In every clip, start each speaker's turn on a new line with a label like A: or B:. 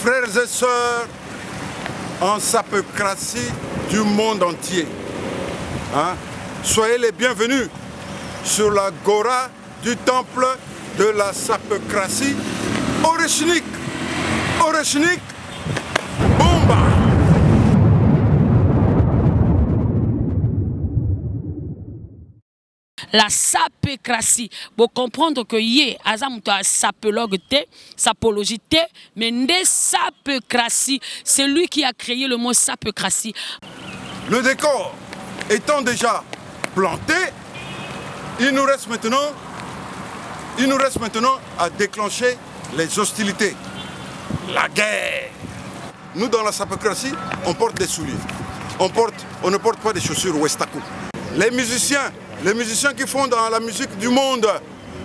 A: frères et sœurs en sapocratie du monde entier. Hein? Soyez les bienvenus sur la Gora du temple de la sapocratie Oreshnik. Oreshnik, bomba!
B: La sapocratie. Vous comprendre que yé, azamuto a sapologue té, sapologie té, mais ndé sapocratie. C'est lui qui a créé le mot sapocratie.
A: Le décor étant déjà planté, il nous reste maintenant à déclencher les hostilités, la guerre. Nous, dans la sapocratie, on porte des souliers. On ne porte pas des chaussures Westaco. Les musiciens qui font dans la musique du monde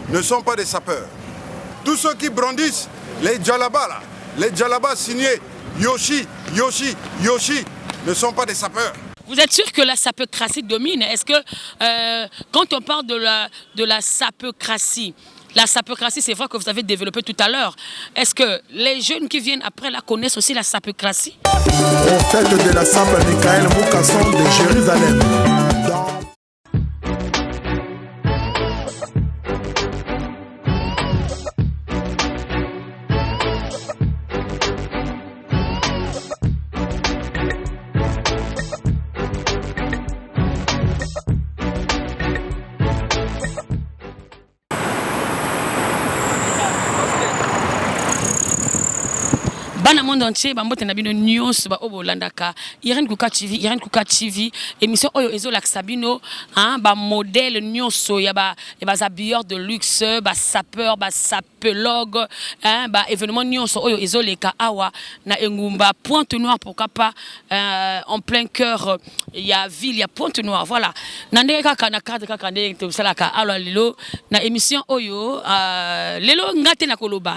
A: ne sont pas des sapeurs. Tous ceux qui brandissent les djalabas, les djalabas signés Yoshi, ne sont pas des sapeurs.
B: Vous êtes sûr que la sapocratie domine? Est-ce que quand on parle de la sapocratie, c'est vrai que vous avez développé tout à l'heure. Est-ce que les jeunes qui viennent après la connaissent aussi la sapocratie?
C: Au fête de la sape Michael Moukasson de Jérusalem.
B: Bana monde entier bambote na bino nyonso ba obolandaka Irene Kuka TV émission oyo ezolakisa bino hein ba modèle nyonso ya ba habilleurs de luxe ba sapeur ba sapologue hein ba événement nyonso oyo ezoleka awa na engumba Pointe-Noire pourquoi pas en plein cœur ya ville ya Pointe-Noire voilà nande kaka na cadre kaka ndenge tosalaka alors lelo na émission oyo lelo ngate na koloba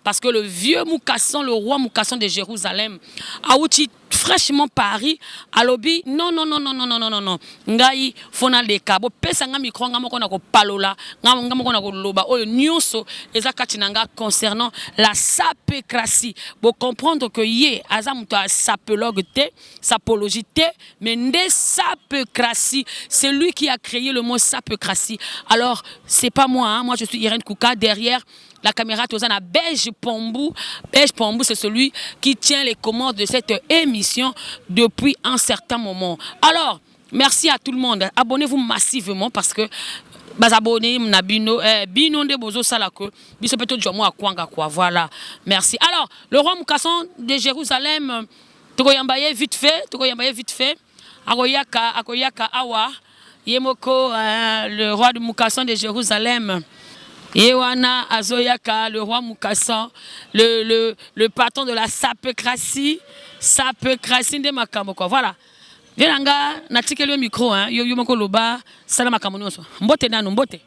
B: parce que le vieux le roi Moukasson de Jérusalem, Aouti fraîchement Paris, à lobby, non, Ngai, fona de cabo, pesa nga micro, nga moko na ko palola, nga moko na ko loba, oyo nyonso, eza katinanga concernant la sapocratie. Pour comprendre que yé, azamuto a sapologue té, sapologie té, mais ndé sapocratie, c'est lui qui a créé le mot sapocratie. Alors, c'est pas moi, hein, moi je suis Irene Kuka, derrière la caméra Tozana Beige Pombou. Beige Pombou, c'est celui qui tient les commandes de cette émission depuis un certain moment. Alors, merci à tout le monde. Abonnez-vous massivement parce que abonnez Nabino Bino de Bozo Salako, Bisopeto Jomo à Kwanga quoi. Voilà. Merci. Alors, le roi Moukasson de Jérusalem, Togoyambaye vite fait. Akoyaka Awa, Yemoko, le roi de Moukasson de Jérusalem. Yewana Azoyaka, le roi Moukasson, le patron de la sapocratie de Makambo quoi. Voilà. Vienanga natike le micro hein, yo moko loba sala makambo nyonso. Mbote nanu mbote.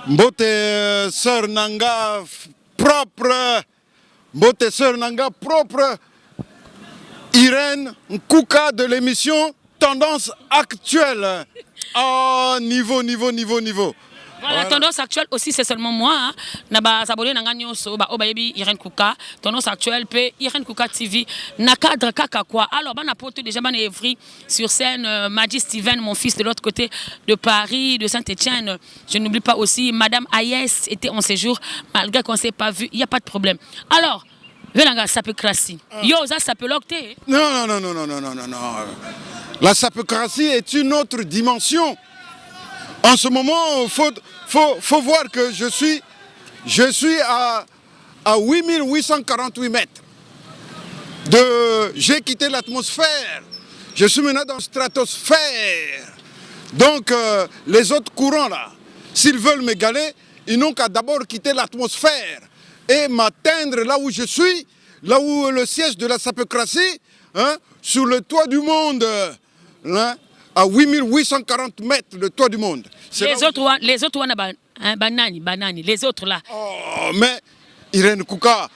A: Mbote sœur nanga propre. Mbote sœur nanga propre. Irene Kuka de l'émission Tendance actuelle. Oh, niveau.
B: Voilà, la tendance actuelle aussi, c'est seulement moi. Hein. Naba s'abonner nanga nyonso ba obayebi Irene Kuka. Tendance actuelle pe Irene Kuka TV. Na cadre kaka quoi. Alors ban apporte déjà ban Evry sur scène Maggie Steven, mon fils de l'autre côté de Paris, de Saint-Étienne. Je n'oublie pas aussi Madame Ayes était en séjour malgré qu'on s'est pas vu, il y a pas de problème. Alors venanga sapocratie. Yo ça sapologue té.
A: Non. La sapocratie est une autre dimension. En ce moment, il faut voir que je suis à 8848 mètres. J'ai quitté l'atmosphère. Je suis maintenant dans la stratosphère. Donc, les autres courants, là, s'ils veulent m'égaler, ils n'ont qu'à d'abord quitter l'atmosphère et m'atteindre là où je suis, là où le siège de la sapocratie, hein, sur le toit du monde. Hein, à 8840 mètres, le toit du monde.
B: Les autres, banani, les autres là.
A: Oh, mais Irene Kuka,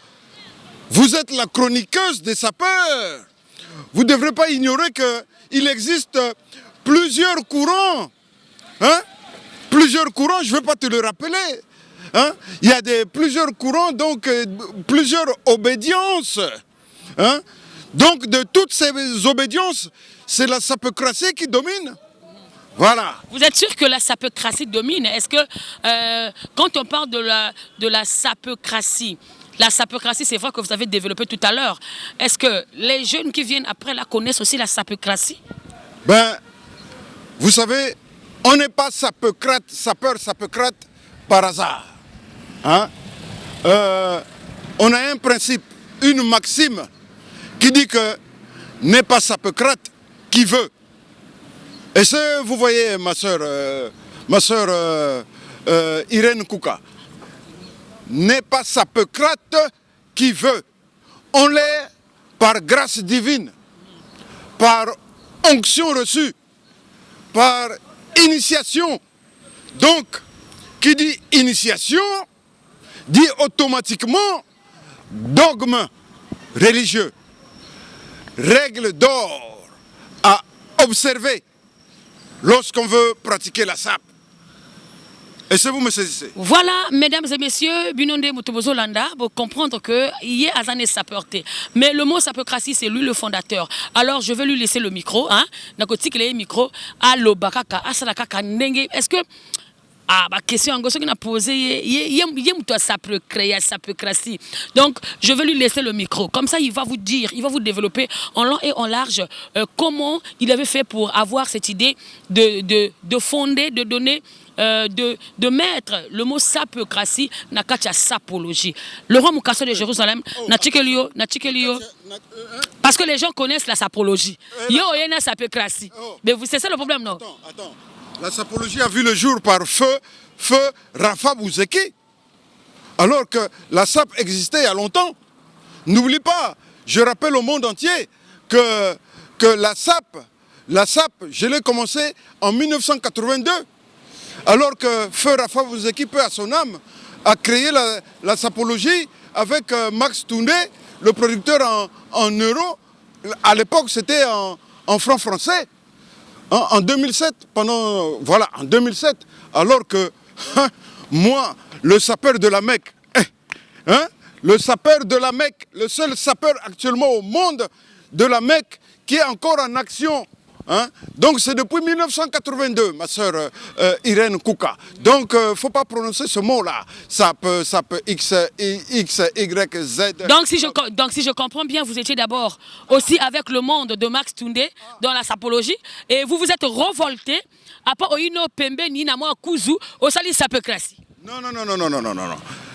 A: vous êtes la chroniqueuse des sapeurs. Vous ne devrez pas ignorer qu'il existe plusieurs courants. Hein? Plusieurs courants, je ne vais pas te le rappeler. hein, il y a plusieurs courants, donc plusieurs obédiences. Hein. Donc de toutes ces obédiences, c'est la sapocratie qui domine. Voilà.
B: Vous êtes sûr que la sapocratie domine? Est-ce que quand on parle de la sapocratie, c'est vrai que vous avez développé tout à l'heure, est-ce que les jeunes qui viennent après la connaissent aussi la sapocratie?
A: Ben, vous savez, on n'est pas sapeur par hasard. Hein? On a un principe, une maxime qui dit que n'est pas sapocrate qui veut. Et ce, vous voyez, ma soeur Irène Kouka, n'est pas sapocrate qui veut. On l'est par grâce divine, par onction reçue, par initiation. Donc, qui dit initiation, dit automatiquement dogme religieux, règle d'or à observer lorsqu'on veut pratiquer la sape. Est-ce que vous me saisissez?
B: Voilà, mesdames et messieurs, Binonde Mutobozo Landa, pour comprendre qu'il y a Azane sapeurté. Mais le mot sapocratie, c'est lui le fondateur. Alors, je vais lui laisser le micro. Micro. Allo Bakaka, Asalakaka Ndenge. Est-ce que. Ah, ma question en gros, ce qu'on a posé, il y a sapocratie. Donc, je vais lui laisser le micro. Comme ça, il va vous dire, il va vous développer en long et en large comment il avait fait pour avoir cette idée de fonder, de donner, de mettre le mot sapocratie dans la sapologie. Le roi Mukaso de Jérusalem, parce que les gens connaissent la sapologie. Il y a une sapocratie. Mais c'est ça le problème, non?
A: Attends. La sapologie a vu le jour par feu Rafa Bouzeki. Alors que la sape existait il y a longtemps. N'oublie pas, je rappelle au monde entier que la sape, je l'ai commencé en 1982. Alors que feu Rafa Bouzeki, peu à son âme, a créé la sapologie avec Max Toundé, le producteur en euros. À l'époque, c'était en francs français. En 2007, en 2007, alors que moi, le sapeur de la Mecque, le sapeur de la Mecque, le seul sapeur actuellement au monde de la Mecque qui est encore en action. Donc c'est depuis 1982, ma soeur Irène Kouka. Donc il ne faut pas prononcer ce mot-là. Ça peut X, Y, Z.
B: Donc si je comprends bien, vous étiez d'abord aussi avec le monde de Max Toundé dans la sapologie et vous vous êtes revolté à part Oino Pembe ni Namo Kuzu au sali sapocratie.
A: Non.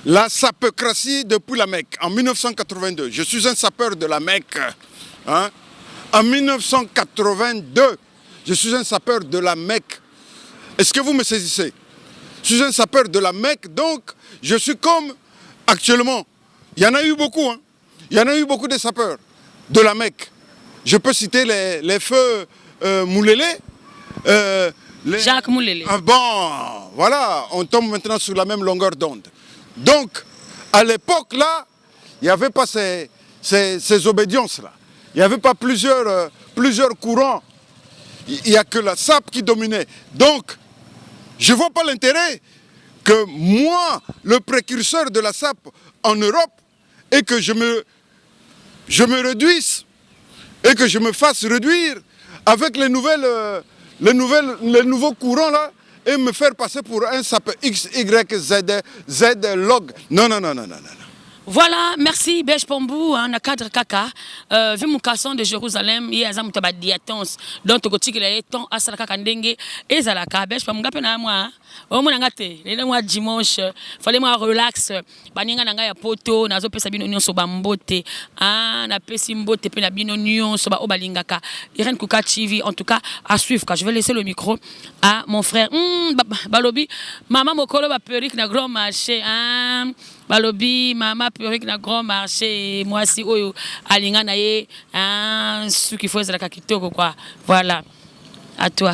A: La sapocratie depuis la Mecque en 1982. Je suis un sapeur de la Mecque. En 1982, je suis un sapeur de la Mecque. Est-ce que vous me saisissez? Je suis un sapeur de la Mecque, donc je suis comme actuellement. Il y en a eu beaucoup, Il y en a eu beaucoup de sapeurs de la Mecque. Je peux citer les feux Moulélé.
B: Jacques Moulélé.
A: Ah bon, voilà, on tombe maintenant sur la même longueur d'onde. Donc, à l'époque, là, il n'y avait pas ces obédiences-là. Il n'y avait pas plusieurs courants. Il n'y a que la sape qui dominait. Donc, je ne vois pas l'intérêt que moi, le précurseur de la sape en Europe, et que je me réduise, et que je me fasse réduire avec les nouveaux courants là, et me faire passer pour un sape X, Y, Z, log. Non.
B: Voilà, merci Bej Pambou, na cadre kaka, vu mon casson de Jérusalem, il y a un peu de diatons, donc tu côté que les temps à Salaka Kandenge, et Zalaka, Bej Pambou, na moi, au moins ngate, les mois dimanche, fallait moi relax, baninga nanga ya poto, nazo pesa bino nyon soba mbote, na pesi mbote pe na bino nyon soba obalingaka, Irène Kouka TV, en tout cas à suivre, car je vais laisser le micro à mon frère, Balobi, maman mokolo ba perruque na grand marché, Balobi, maman perruque na grand marché, moi si oyo alinga na ye, ce qu'il faut c'est la kakitoko quoi. Voilà. À toi.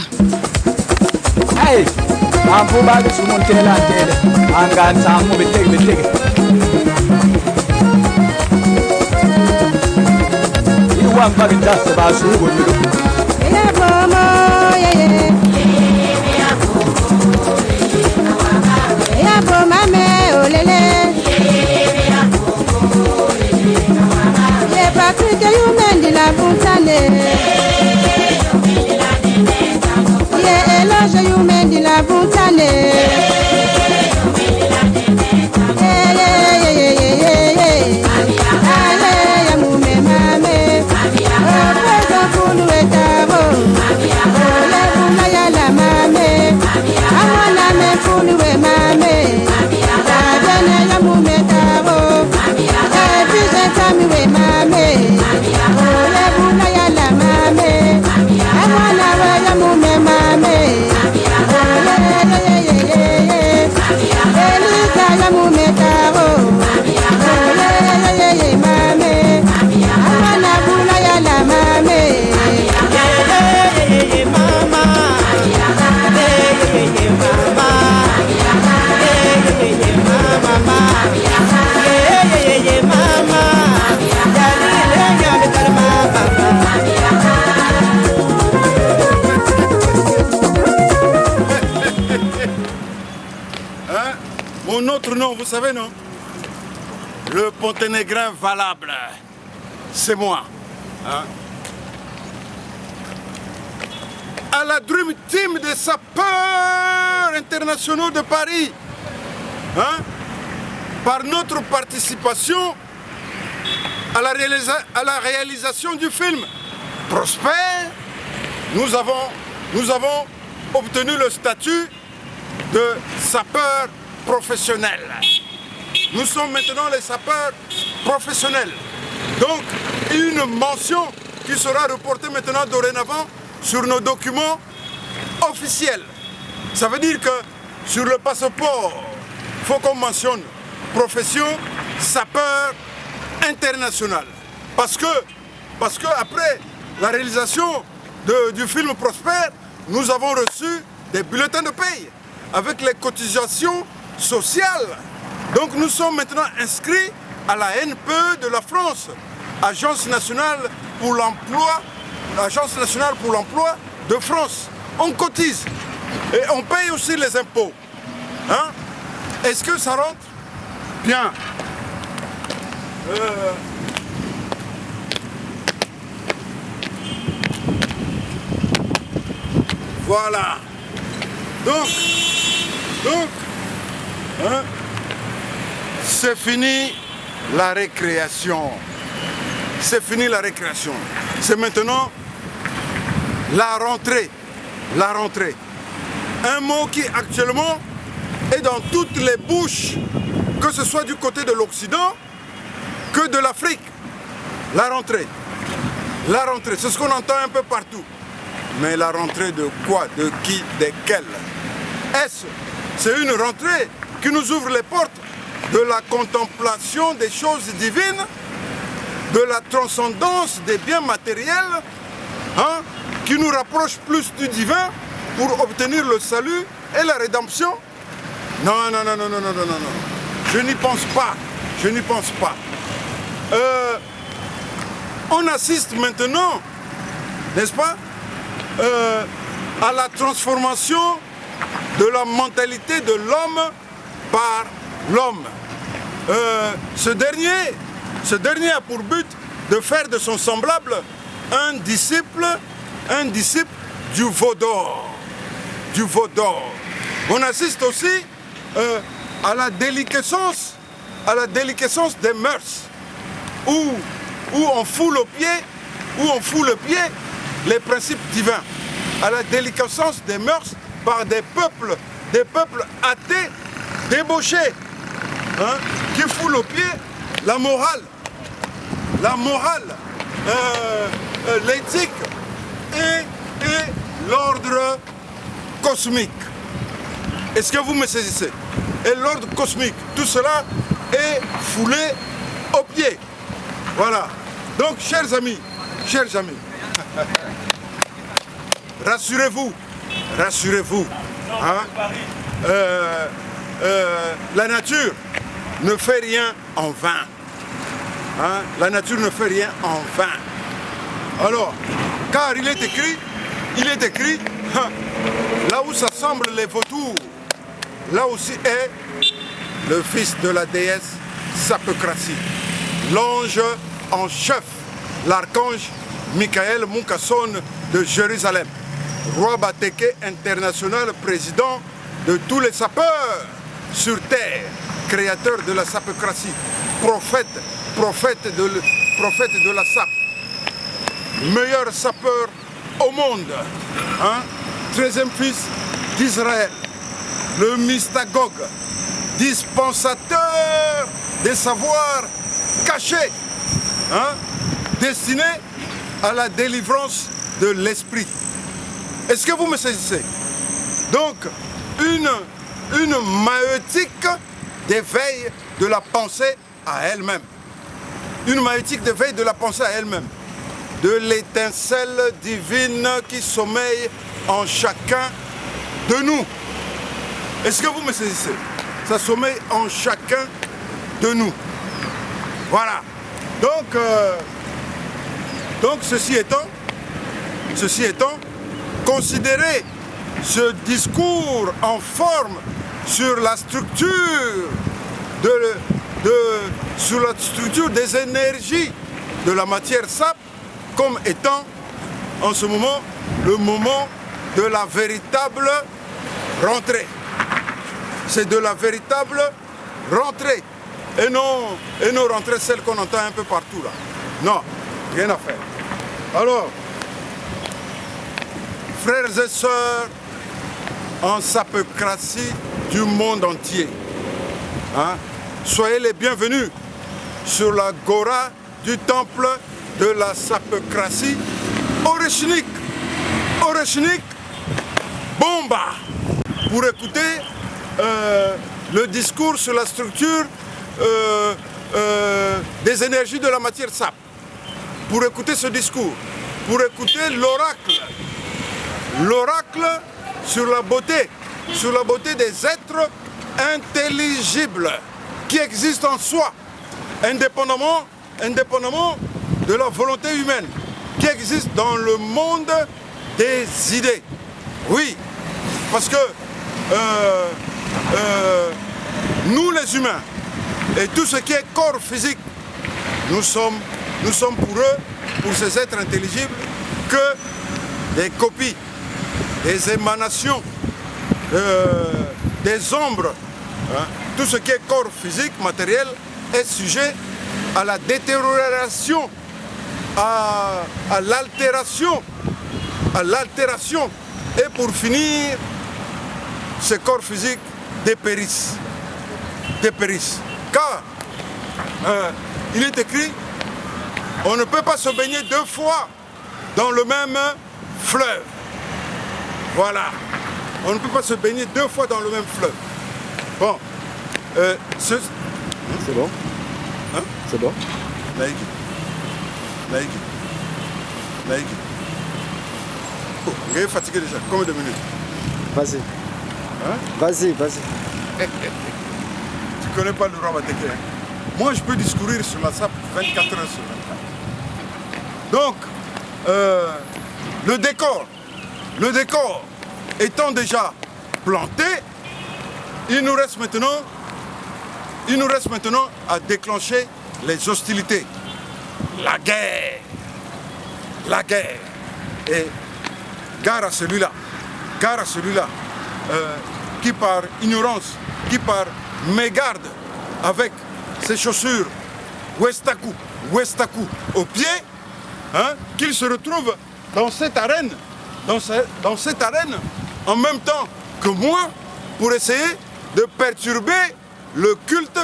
D: Hey, ambo ba su montela tele. Anga samu betege. Iwa mbaga ndasse ba su bodo. Ya mama ye. Ya mama me.
E: Afrique yumendi la buntane. Ye eloge yumendi la buntane.
A: Mon autre nom, vous savez, non? Le Ponténégrin valable. C'est moi. Hein? À la Dream Team des sapeurs internationaux de Paris. Hein? Par notre participation à la réalisation du film Prosper, nous avons obtenu le statut de sapeurs professionnels. Nous sommes maintenant les sapeurs professionnels. Donc, une mention qui sera reportée maintenant dorénavant sur nos documents officiels. Ça veut dire que sur le passeport, il faut qu'on mentionne profession sapeur international. Parce que après la réalisation du film Prosper, nous avons reçu des bulletins de paye avec les cotisations sociales. Donc nous sommes maintenant inscrits à la NPE de la France, Agence nationale pour l'emploi de France. On cotise et on paye aussi les impôts. Hein? Est-ce que ça rentre? Bien. Voilà. Donc, hein, c'est fini la récréation. C'est fini la récréation. C'est maintenant la rentrée. La rentrée. Un mot qui actuellement est dans toutes les bouches, que ce soit du côté de l'Occident que de l'Afrique. La rentrée. La rentrée, c'est ce qu'on entend un peu partout. Mais la rentrée de quoi? De qui? De quel? C'est une rentrée qui nous ouvre les portes de la contemplation des choses divines, de la transcendance des biens matériels, hein, qui nous rapproche plus du divin pour obtenir le salut et la rédemption? Non. Je n'y pense pas. Je n'y pense pas. On assiste maintenant, n'est-ce pas, à la transformation de la mentalité de l'homme par l'homme. Ce dernier a pour but de faire de son semblable un disciple du veau d'or. Du veau d'or. On assiste aussi à la déliquescence des mœurs, où on foule le pied les principes divins, à la déliquescence des mœurs par des peuples athées, débauchés, hein, qui foulent au pied la morale, l'éthique et l'ordre cosmique. Est-ce que vous me saisissez? Et l'ordre cosmique, tout cela est foulé au pied. Voilà. Donc, chers amis, rassurez-vous, hein? La nature ne fait rien en vain. Hein? La nature ne fait rien en vain. Alors, car il est écrit, hein, là où s'assemblent les vautours, là aussi est le fils de la déesse Sapocratie, l'ange en chef l'archange Michael Mukasson de Jérusalem, roi Bateke international, président de tous les sapeurs sur terre, créateur de la sapocratie, prophète de la sape, meilleur sapeur au monde, hein? 13e fils d'Israël, le mystagogue, dispensateur des savoirs cachés, hein? Destiné à la délivrance de l'esprit. Est-ce que vous me saisissez? Donc, une maïeutique d'éveil de la pensée à elle-même. Une maïeutique d'éveil de la pensée à elle-même. De l'étincelle divine qui sommeille en chacun de nous. Est-ce que vous me saisissez? Ça sommeille en chacun de nous. Voilà. Donc ceci étant, considérez ce discours en forme sur la structure des énergies de la matière sape comme étant en ce moment le moment de la véritable rentrée. C'est de la véritable rentrée et non rentrée celle qu'on entend un peu partout là. Non, rien à faire. Alors, frères et sœurs, en sapocratie du monde entier, hein, soyez les bienvenus sur la Gora du temple de la sapocratie Oreshnik, Bomba, pour écouter le discours sur la structure des énergies de la matière sape, pour écouter ce discours, pour écouter l'oracle sur la beauté des êtres intelligibles qui existent en soi, indépendamment de la volonté humaine, qui existe dans le monde des idées. Oui, parce que nous les humains et tout ce qui est corps physique, nous sommes pour eux, pour ces êtres intelligibles, que des copies, des émanations, des ombres. Hein. Tout ce qui est corps physique, matériel, est sujet à la détérioration, à l'altération. Et pour finir, ces corps physiques dépérissent. Car il est écrit, on ne peut pas se baigner deux fois dans le même fleuve. Voilà. On ne peut pas se baigner deux fois dans le même fleuve. Bon. C'est
F: bon.
A: Hein?
F: C'est bon.
A: Laïque. Oh, vous êtes fatigué déjà. Combien de minutes?
F: Vas-y.
A: Hein?
F: Vas-y.
A: Tu connais pas le roi Bateke, hein? Moi, je peux discourir sur la sape 24 heures sur 24. Donc, le décor étant déjà planté, il nous reste maintenant à déclencher les hostilités. La guerre. Et gare à celui-là, qui par ignorance, qui par mégarde, avec ses chaussures Westaku au pied, hein, qu'il se retrouve dans cette arène, en même temps que moi, pour essayer de perturber le culte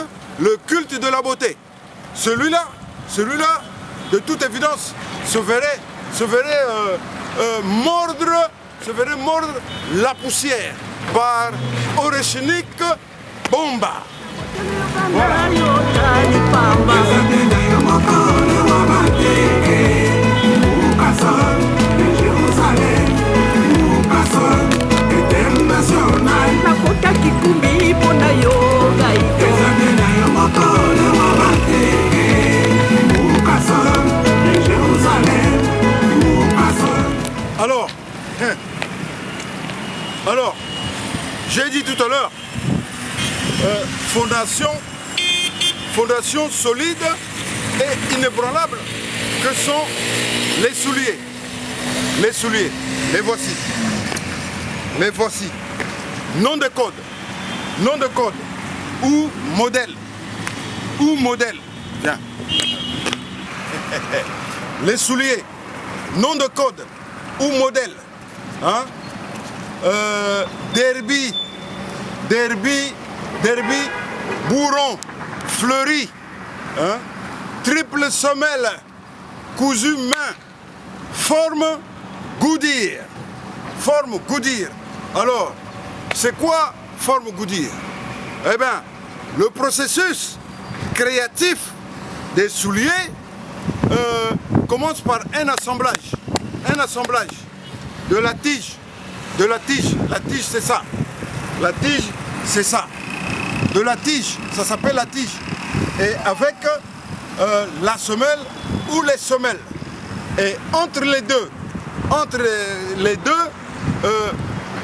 A: de la beauté. Celui-là, de toute évidence, se verrait mordre la poussière par Oreshnik Bomba. Voilà. Alors, j'ai dit tout à l'heure, fondation solide et inébranlable que sont les souliers. Les souliers, les voici. Les voici. Nom de code. Nom de code. Ou modèle. Ou modèle. Viens. Les souliers. Nom de code. Ou modèle. Hein? Derby. Derby. Derby. Bourron. Fleuri. Hein? Triple semelle. Cousu main. Forme Goodyear. Forme Goodyear. Alors, c'est quoi forme Goodyear? Eh bien, le processus créatif des souliers commence par un assemblage. Un assemblage de la tige. De la tige. La tige, c'est ça. La tige, c'est ça. De la tige, ça s'appelle la tige. Et avec la semelle ou les semelles. Et entre les deux,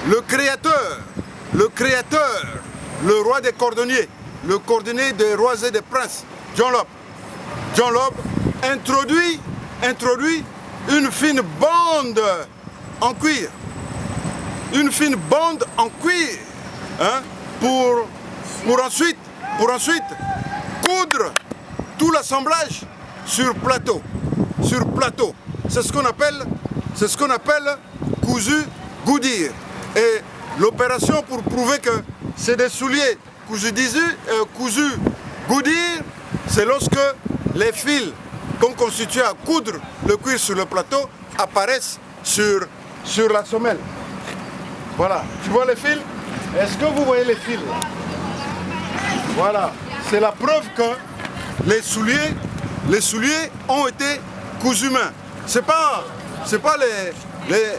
A: le créateur, le roi des cordonniers, le cordonnier des rois et des princes, John Lobb introduit une fine bande en cuir. Une fine bande en cuir, hein, pour ensuite coudre tout l'assemblage sur plateau. Sur plateau. C'est ce qu'on appelle cousu Goodyear. Et l'opération pour prouver que c'est des souliers cousu Goodyear, c'est lorsque les fils qu'on constitue à coudre le cuir sur le plateau apparaissent sur la semelle. Voilà. Tu vois les fils? Est-ce que vous voyez les fils? Voilà. C'est la preuve que les souliers ont été cousus main. C'est pas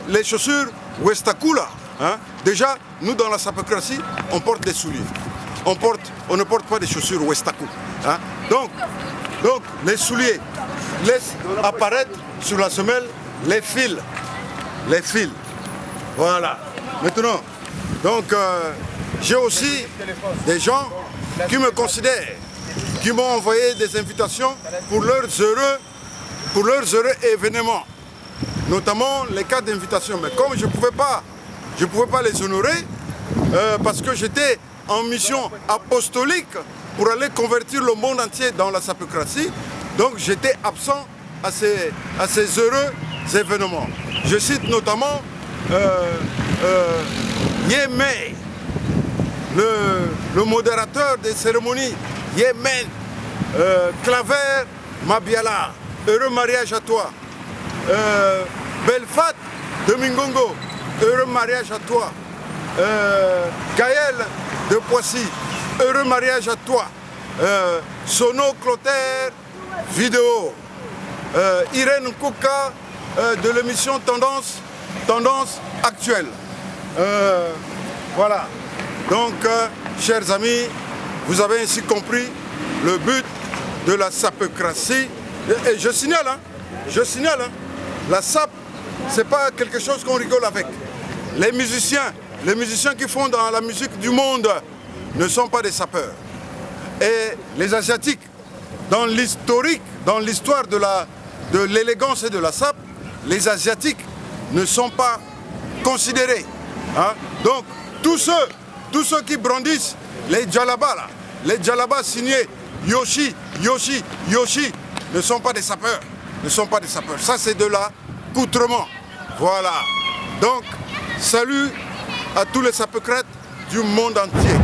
A: les chaussures Westaku là. Hein? Déjà, nous dans la sapocratie, on porte des souliers. On ne porte pas des chaussures Westaku. Hein? Donc, les souliers laissent apparaître sur la semelle les fils. Les fils. Voilà. Maintenant, donc j'ai aussi des gens qui me considèrent, qui m'ont envoyé des invitations pour leurs heureux événements, notamment les cas d'invitation. Mais comme je ne pouvais pas les honorer, parce que j'étais en mission apostolique pour aller convertir le monde entier dans la sapocratie, donc j'étais absent à ces heureux événements. Je cite notamment Yémen, le modérateur des cérémonies, Yémen, Claver Mabiala, heureux mariage à toi. Belfat de Mingongo, heureux mariage à toi. Gaël de Poissy, heureux mariage à toi. Sono Clotaire, vidéo. Irène Kouka de l'émission Tendance Actuelle. Voilà. Donc, chers amis, vous avez ainsi compris le but de la sapocratie. Et je signale, la sape, c'est pas quelque chose qu'on rigole avec. Les musiciens qui font dans la musique du monde ne sont pas des sapeurs. Et les Asiatiques, dans l'historique, dans l'histoire de l'élégance et de la sape, les Asiatiques ne sont pas considérés. Hein? Donc, tous ceux qui brandissent les djallabas, là, les djallabas signés Yoshi, ne sont pas des sapeurs. Ça, c'est de l'accoutrement. Voilà. Donc, salut à tous les sapocrates du monde entier.